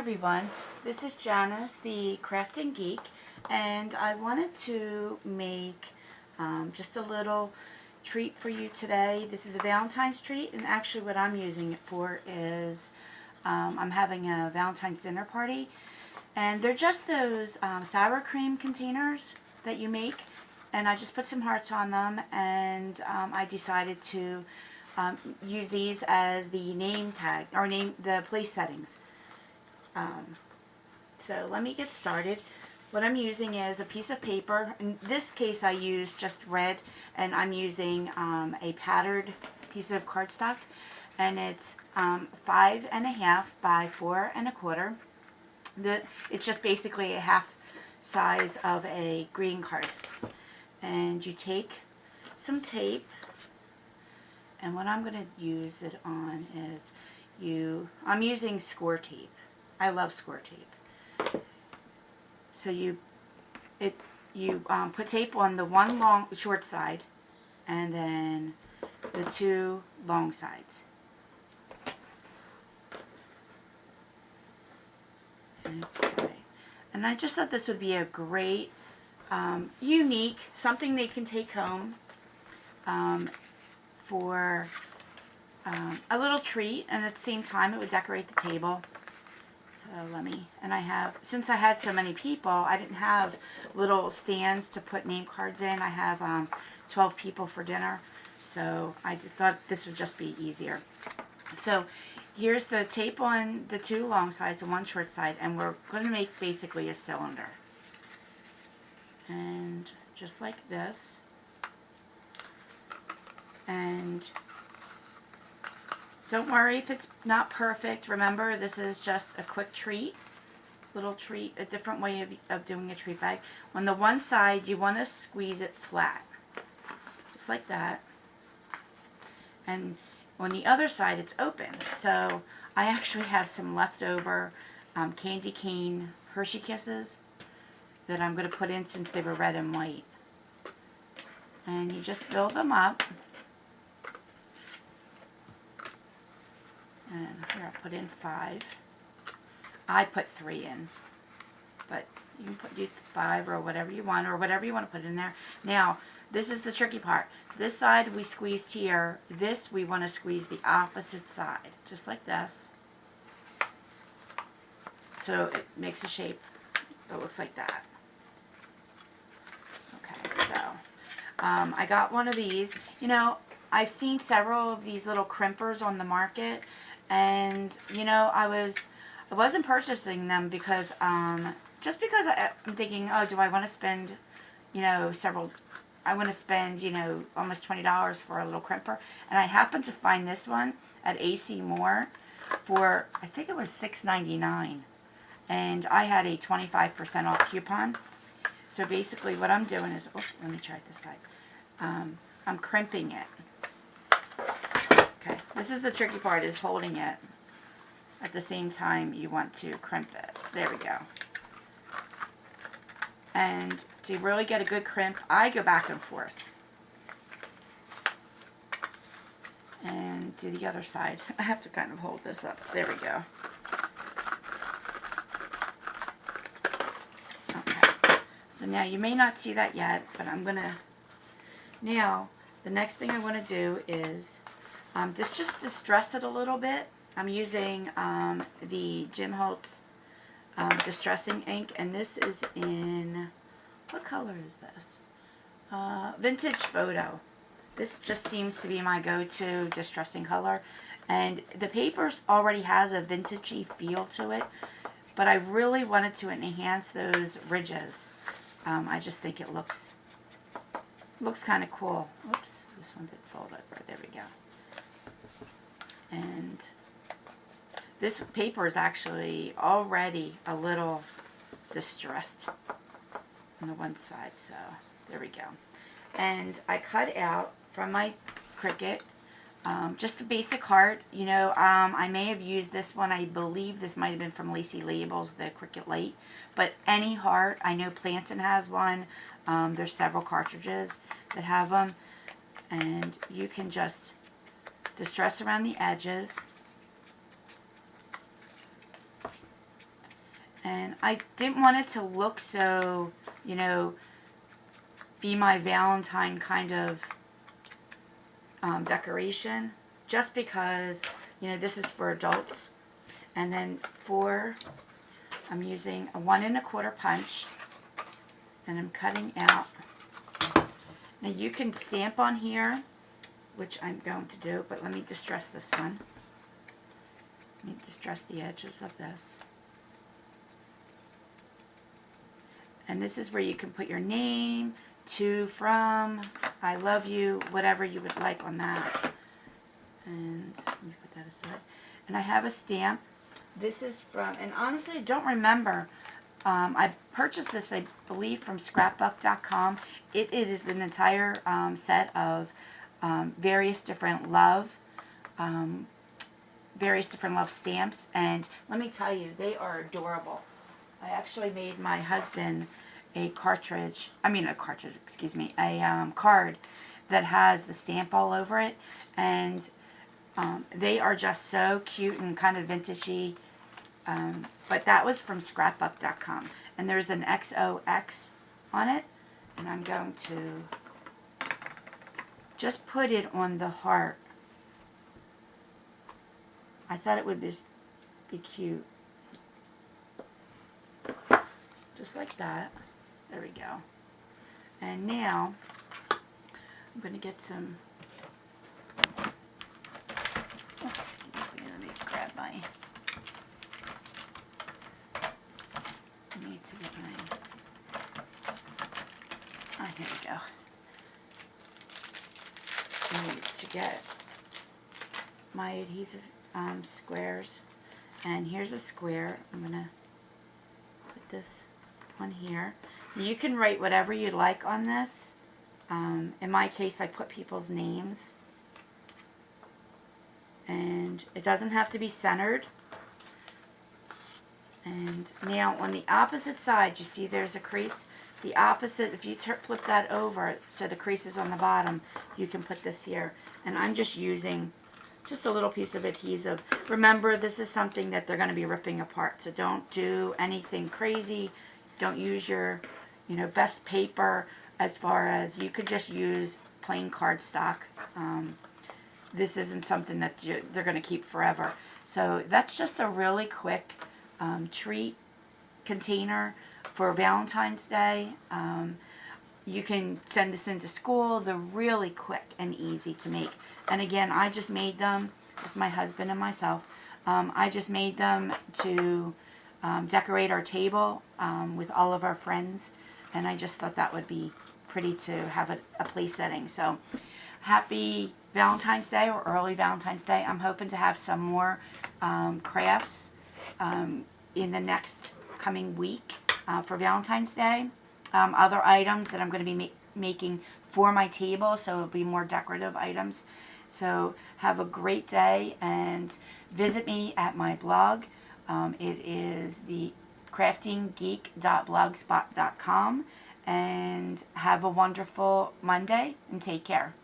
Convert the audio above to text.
everyone, this is Janice, the Craftin Geek, and I wanted to make just a little treat for you today. This is a Valentine's treat, and actually what I'm using it for is I'm having a Valentine's dinner party, and they're just those sour cream containers that you make, and I just put some hearts on them, and I decided to use these as the name tag, or the place settings. So let me get started. What I'm using is a piece of paper. In this case I used just red, and I'm using a patterned piece of cardstock, and it's 5.5 by 4 1/4. It's just basically a half size of a greeting card. And you take some tape, and what I'm going to use it on is I'm using score tape. I love score tape. So you put tape on the one short side, and then the two long sides. Okay. And I just thought this would be a great, unique, something they can take home for a little treat, and at the same time it would decorate the table. So since I had so many people, I didn't have little stands to put name cards in. I have 12 people for dinner, so I thought this would just be easier. So here's the tape on the two long sides and one short side, and we're going to make basically a cylinder. And just like this. And don't worry if it's not perfect. Remember, this is just a quick treat, little treat, a different way of doing a treat bag. On the one side, you want to squeeze it flat, just like that. And on the other side, it's open. So I actually have some leftover candy cane Hershey Kisses that I'm going to put in since they were red and white. And you just fill them up. And here I'll put in 5. I put 3 in, but you can do 5 or whatever you want to put in there. Now, this is the tricky part. This side we squeezed here. This we want to squeeze the opposite side, just like this. So it makes a shape that looks like that. Okay, so I got one of these. You know, I've seen several of these little crimpers on the market. And you know, I wasn't purchasing them because just because I'm thinking, oh, do I want to spend, you know, I want to spend, you know, almost $20 for a little crimper. And I happened to find this one at AC Moore for, I think it was $6.99, and I had a 25% off coupon. So basically what I'm doing is, oh, let me try it this side. I'm crimping it. Okay, this is the tricky part, is holding it at the same time you want to crimp it. There we go. And to really get a good crimp, I go back and forth. And do the other side. I have to kind of hold this up. There we go. Okay. So now you may not see that yet, but I'm going to... Now, the next thing I want to do is... just distress it a little bit. I'm using the Jim Holtz distressing ink, and this is in, what color is this? Vintage Photo. This just seems to be my go-to distressing color, and the paper already has a vintagey feel to it, but I really wanted to enhance those ridges. I just think it looks kind of cool. Oops, this one did fold over. There we go. And this paper is actually already a little distressed on the one side, so there we go. And I cut out from my Cricut just a basic heart. You know, I may have used this one. I believe this might have been from Lacey Labels, the Cricut Light. But any heart, I know Plantain has one. There's several cartridges that have them. And you can just distress around the edges. And I didn't want it to look so, you know, be my Valentine kind of decoration, just because, you know, this is for adults. And then I'm using a 1 1/4 punch, and I'm cutting out. Now you can stamp on here, which I'm going to do, but let me distress this one. Let me distress the edges of this. And this is where you can put your name, to, from, I love you, whatever you would like on that. And let me put that aside. And I have a stamp. This is from, and honestly I don't remember. I purchased this, I believe, from scrapbook.com. It is an entire set of various different love stamps, and let me tell you, they are adorable. I actually made my husband a card that has the stamp all over it, and they are just so cute and kind of vintagey. But that was from scrapbook.com, and there's an XOX on it, and I'm going to just put it on the heart. I thought it would just be cute. Just like that. There we go. And now I'm going to get some, oops, excuse me, let me grab my, I need to get my, here we go. I need to get my adhesive squares, and here's a square. I'm going to put this on here. You can write whatever you'd like on this. In my case, I put people's names, and it doesn't have to be centered. And now on the opposite side, you see there's a crease. The opposite, if you flip that over so the crease is on the bottom, you can put this here. And I'm just using just a little piece of adhesive. Remember, this is something that they're going to be ripping apart, so don't do anything crazy. Don't use your, you know, best paper, as far as you could just use plain cardstock. This isn't something that they're going to keep forever. So that's just a really quick treat container for Valentine's Day. You can send this into school. They're really quick and easy to make. And again, I just made them. This is my husband and myself. I just made them to decorate our table with all of our friends. And I just thought that would be pretty to have a place setting. So happy Valentine's Day, or early Valentine's Day. I'm hoping to have some more crafts in the next coming week for Valentine's Day. Other items that I'm going to be making for my table, so it'll be more decorative items. So have a great day, and visit me at my blog. It is the craftinggeek.blogspot.com, and have a wonderful Monday, and take care.